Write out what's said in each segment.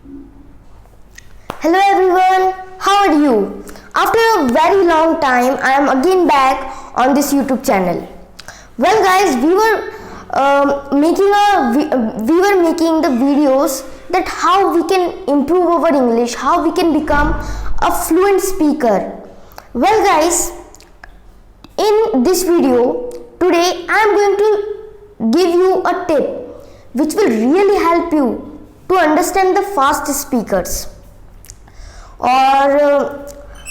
Hello everyone, how are you? After a very long time, I am again back on this YouTube channel. Well, guys, we were making the videos that how we can improve our English, how we can become a fluent speaker. Well, guys, in this video today, I am going to give you a tip which will really help you to understand the fast speakers, or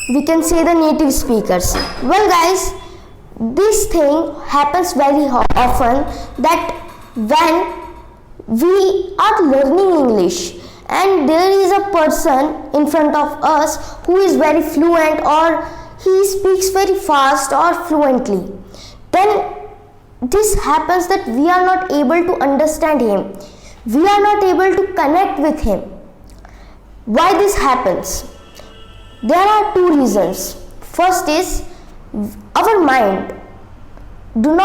we can say the native speakers. Well, guys, this thing happens very often, that when we are learning English and there is a person in front of us who is very fluent, or he speaks very fast or fluently, then this happens that we are not able to understand him, we are not able to connect with him. Why this happens? There are two reasons. First is our mind does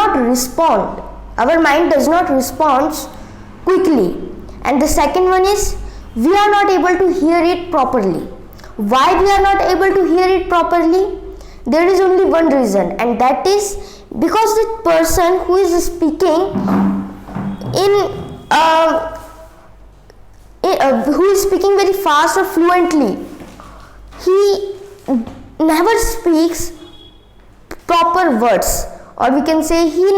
not respond quickly, and the second one is we are not able to hear it properly. Why we are not able to hear it properly? There is only one reason, and that is because the person who is speaking who is speaking very fast or fluently, he never speaks proper words, or we can say he will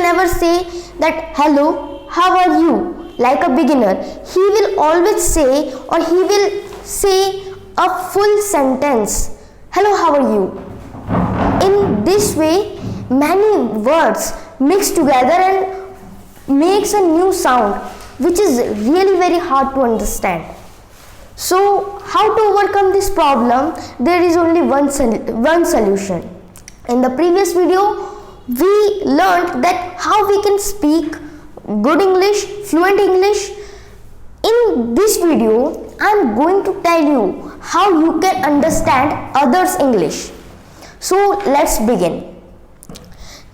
never say that hello, how are you, like a beginner. He will always say, or he will say a full sentence, hello, how are you. In this way, many words mix together and makes a new sound, which is really very hard to understand. So, how to overcome this problem? There is only one solution. In the previous video, we learned that how we can speak good English, fluent English. In this video, I am going to tell you how you can understand others' English. So, let's begin.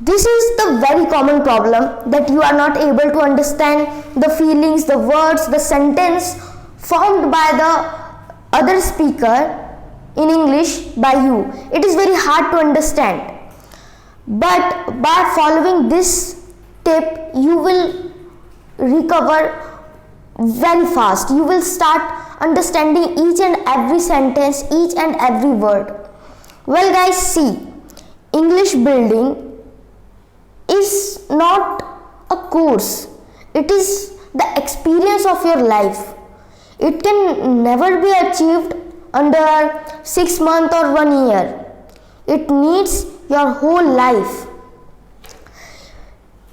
This is the very common problem, that you are not able to understand the feelings, the words, the sentence formed by the other speaker in English by you. It is very hard to understand. But by following this tip, you will recover very fast. You will start understanding each and every sentence, each and every word. Well, guys, see, English building is not a course. It is the experience of your life. It can never be achieved under 6 months or 1 year. It needs your whole life.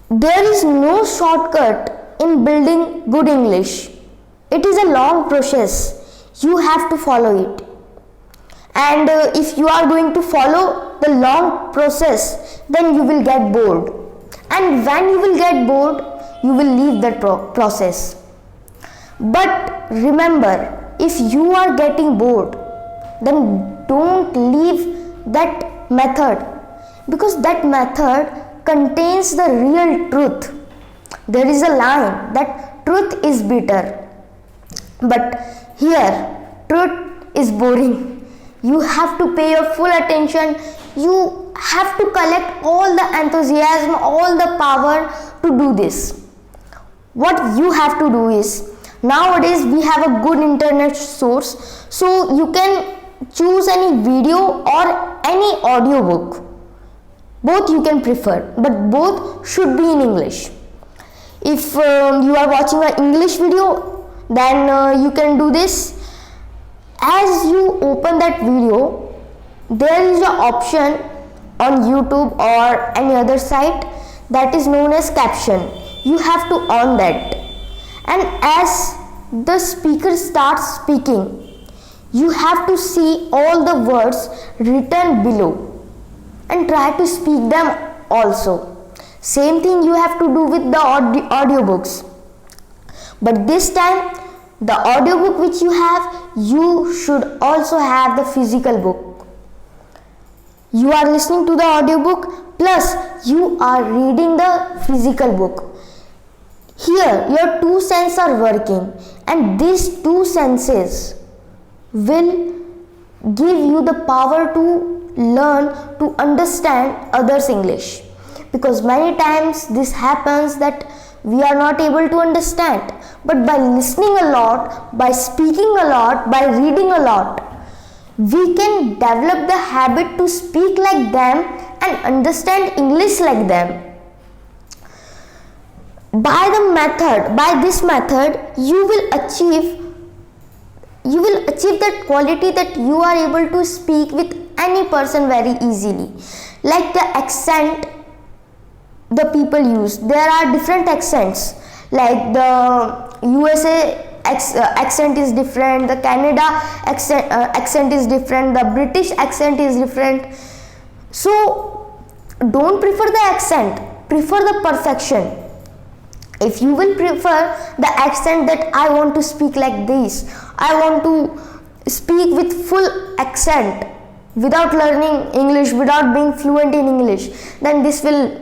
There is no shortcut in building good English. It is a long process. You have to follow it. And if you are going to follow the long process, then you will get bored. And when you will get bored, you will leave that process. But remember, if you are getting bored, then don't leave that method, because that method contains the real truth. There is a line that truth is bitter, but here truth is boring. You have to pay your full attention. You have to collect all the enthusiasm, all the power to do this. What you have to do is, nowadays we have a good internet source, so you can choose any video or any audiobook. Both you can prefer, but both should be in English. If you are watching an English video, then you can do this. As you open that video, there is an option on YouTube or any other site that is known as caption. You have to on that, and as the speaker starts speaking, you have to see all the words written below and try to speak them also. Same thing you have to do with the audiobooks, but this time the audiobook which you have, you should also have the physical book. You are listening to the audiobook plus you are reading the physical book. Here your two senses are working, and these two senses will give you the power to learn to understand others' English. Because many times this happens that we are not able to understand, but by listening a lot, by speaking a lot, by reading a lot, we can develop the habit to speak like them and understand English like them. By this method, you will achieve that quality that you are able to speak with any person very easily. Like the accent the people use, there are different accents, like the USA accent is different, the Canada accent is different, the British accent is different. So don't prefer the accent, prefer the perfection. If you will prefer the accent that I want to speak like this, I want to speak with full accent without learning English, without being fluent in English, then this will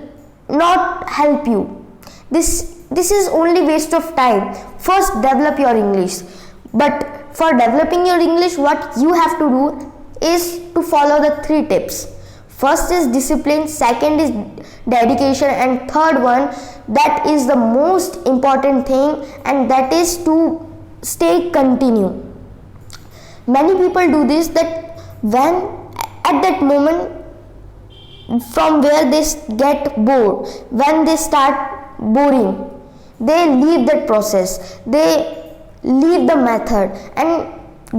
not help you. This is only waste of time. First develop your English. But for developing your English, what you have to do is to follow the 3 tips. First is discipline, second is dedication, and third one, that is the most important thing, and that is to stay continue. Many people do this, that when at that moment from where they get bored, when they start boring, they leave that process, they leave the method and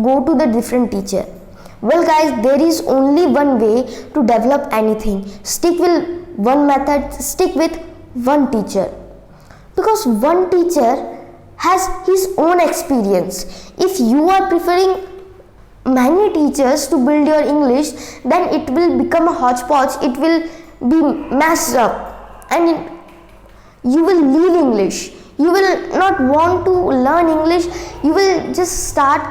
go to the different teacher. Well guys, there is only one way to develop anything. Stick with one method, stick with one teacher, because one teacher has his own experience. If you are preferring many teachers to build your English, then it will become a hodgepodge, it will be messed up, and you will leave English. You will not want to learn English. You will just start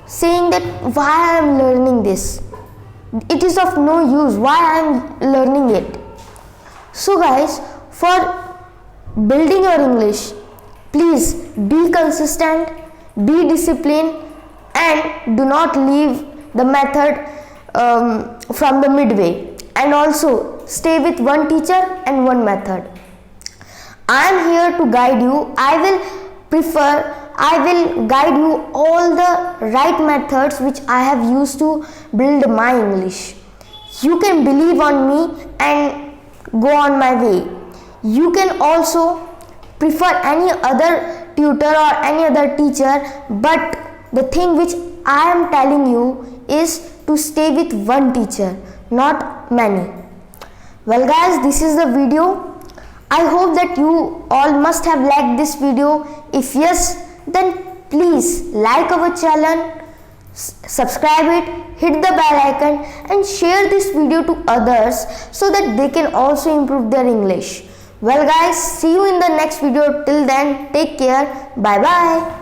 saying that why I am learning this, it is of no use, why I am learning it. So guys, for building your English, please be consistent, be disciplined, and do not leave the method from the midway, and also stay with one teacher and one method. I am here to guide you. I will guide you all the right methods which I have used to build my English. You can believe on me and go on my way. You can also prefer any other tutor or any other teacher, but the thing which I am telling you is to stay with one teacher, not many. Well guys, this is the video. I hope that you all must have liked this video. If yes, then please like our channel, subscribe it, hit the bell icon, and share this video to others so that they can also improve their English. Well guys, see you in the next video. Till then, take care. Bye bye.